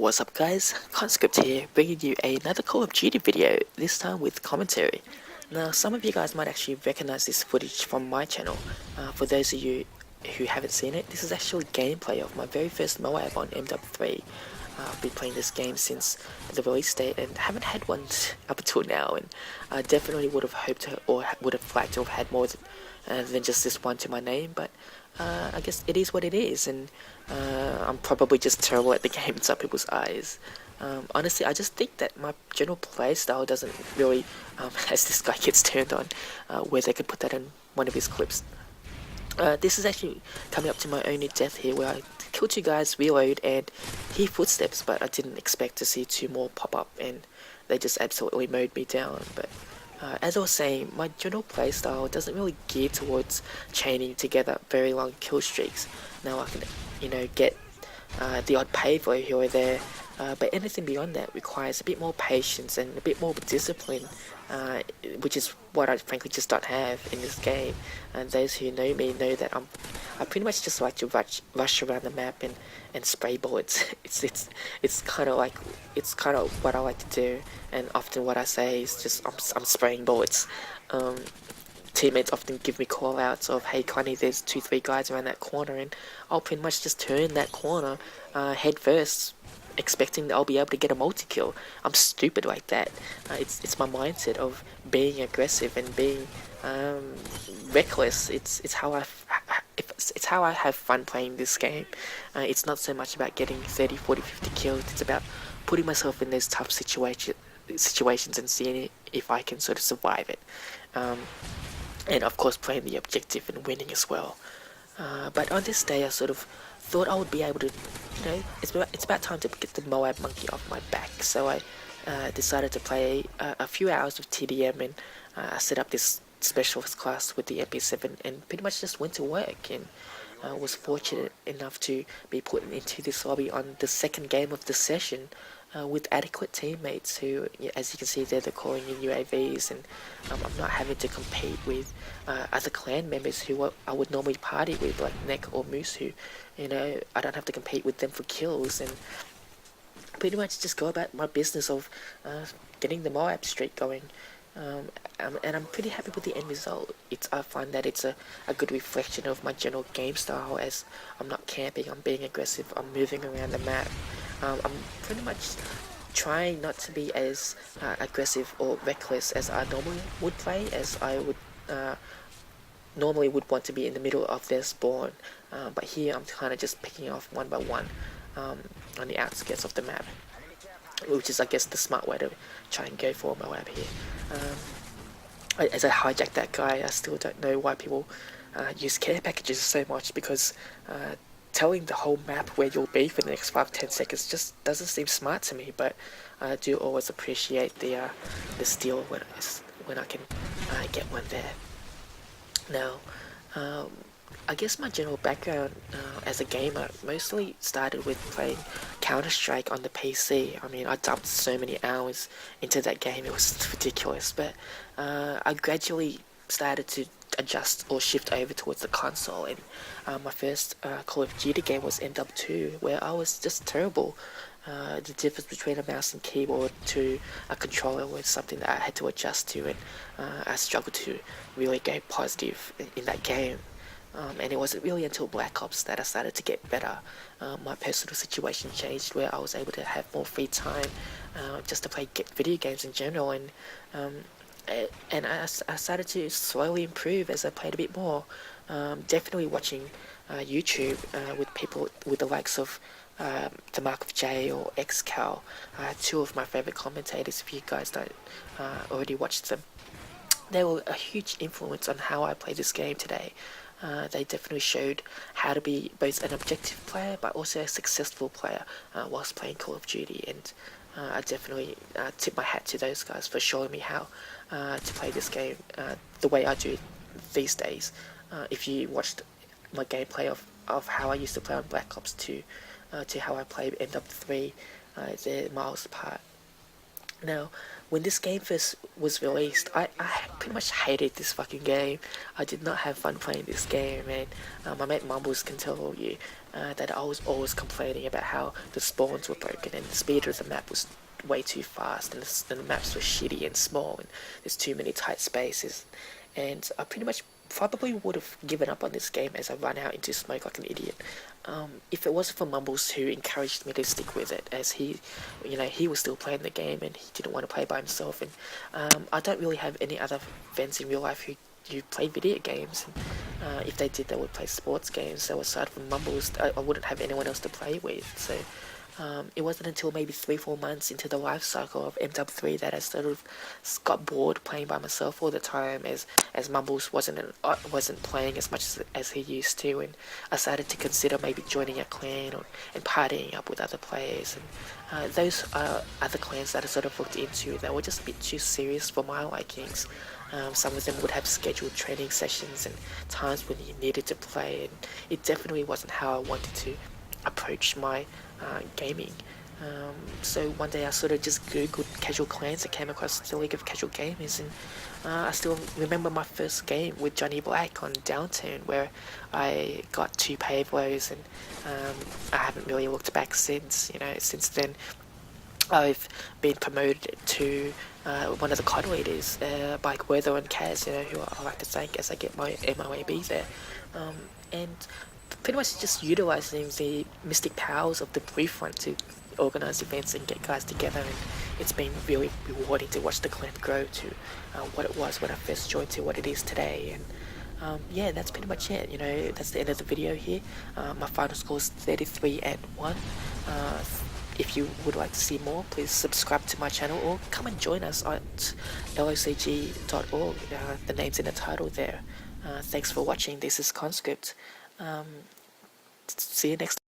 What's up guys, CON5CRYPT here, bringing you another Call of Duty video, this time with commentary. Now some of you guys might actually recognize this footage from my channel. For those of you who haven't seen it, this is actually gameplay of my very first MOAB on MW3. I've been playing this game since the release date and haven't had one up until now, and I definitely would have hoped to, or would have liked to have had more than just this one to my name, but I guess it is what it is, and I'm probably just terrible at the game in some people's eyes. Honestly, I just think that my general play style doesn't really, as this guy gets turned on, where they could put that in one of his clips. This is actually coming up to my only death here, where I killed two guys, reload, and hear footsteps, but I didn't expect to see two more pop up, and they just absolutely mowed me down. But as I was saying, my general playstyle doesn't really gear towards chaining together very long kill streaks. Now I can, get the odd payload here or there, but anything beyond that requires a bit more patience and a bit more discipline, which is what I frankly just don't have in this game. And those who know me know that I pretty much just like to rush around the map and spray bullets. It's kind of what I like to do, and often what I say is just I'm spraying bullets. Teammates often give me call outs of, hey Connie, there's 2-3 guys around that corner, and I'll pretty much just turn that corner head first, expecting that I'll be able to get a multi-kill. I'm stupid like that. It's my mindset of being aggressive and being reckless. It's how I have fun playing this game. It's not so much about getting 30, 40, 50 kills. It's about putting myself in those tough situations and seeing if I can sort of survive it. And of course playing the objective and winning as well. But on this day I sort of thought I would be able to, it's about time to get the MOAB monkey off my back. So I decided to play a few hours of TDM, and set up this specialist class with the MP7 and pretty much just went to work, and was fortunate enough to be put into this lobby on the second game of the session with adequate teammates who, as you can see there, they're calling in UAVs, and I'm not having to compete with other clan members who I would normally party with, like Neck or Moose, who, I don't have to compete with them for kills, and pretty much just go about my business of getting the MOAB streak going. And I'm pretty happy with the end result. I find that it's a good reflection of my general game style, as I'm not camping, I'm being aggressive, I'm moving around the map. I'm pretty much trying not to be as aggressive or reckless as I normally would play, as I would normally would want to be in the middle of their spawn. But here I'm kind of just picking off one by one on the outskirts of the map, which is, I guess, the smart way to try and go for a MOAB here. As I hijacked that guy, I still don't know why people use care packages so much, because telling the whole map where you'll be for the next 5-10 seconds just doesn't seem smart to me. But I do always appreciate the steal when I can get one there. Now, I guess my general background as a gamer mostly started with playing Counter-Strike on the PC. I mean, I dumped so many hours into that game, it was ridiculous. But I gradually started to adjust or shift over towards the console, and my first Call of Duty game was MW2, where I was just terrible. The difference between a mouse and keyboard to a controller was something that I had to adjust to, and I struggled to really go positive in that game. And it wasn't really until Black Ops that I started to get better. My personal situation changed, where I was able to have more free time just to play video games in general, and I started to slowly improve as I played a bit more. Definitely watching YouTube with people with the likes of the Mark of J or XCal, two of my favorite commentators. If you guys don't already watch them, they were a huge influence on how I play this game today. They definitely showed how to be both an objective player but also a successful player whilst playing Call of Duty, and I definitely tip my hat to those guys for showing me how to play this game the way I do these days. If you watched my gameplay of how I used to play on Black Ops 2 to how I play MW3, they're miles apart. Now, when this game first was released, I pretty much hated this fucking game. I did not have fun playing this game, and my mate Mumbles can tell you that I was always complaining about how the spawns were broken and the speed of the map was way too fast, and the maps were shitty and small, and there's too many tight spaces. And I pretty much probably would have given up on this game as I ran out into smoke like an idiot. If it wasn't for Mumbles, who encouraged me to stick with it, as he was still playing the game and he didn't want to play by himself. And I don't really have any other friends in real life who play video games. And, if they did, they would play sports games. So aside from Mumbles, I wouldn't have anyone else to play with. So it wasn't until maybe 3-4 months into the life cycle of MW3 that I sort of got bored playing by myself all the time, as Mumbles wasn't playing as much as he used to, and I started to consider maybe joining a clan and partying up with other players. And those other clans that I sort of looked into, they were just a bit too serious for my likings. Some of them would have scheduled training sessions and times when you needed to play, and it definitely wasn't how I wanted to approach my gaming. So one day I sort of just googled casual clans and came across the League of Casual Gamers, and I still remember my first game with Johnny Black on Downturn, where I got 2 Pavlos, and I haven't really looked back since. Since then I've been promoted to one of the COD leaders by Werther and Kaz, who I like to thank as I get my MOAB there. And pretty much just utilising the mystic powers of the brief front to organise events and get guys together, and it's been really rewarding to watch the clan grow to what it was when I first joined to what it is today. And yeah, that's pretty much it. That's the end of the video here. My final score is 33-1. If you would like to see more, please subscribe to my channel or come and join us at locg.org. The name's in the title there. Thanks for watching. This is CON5CRYPT. See you next time.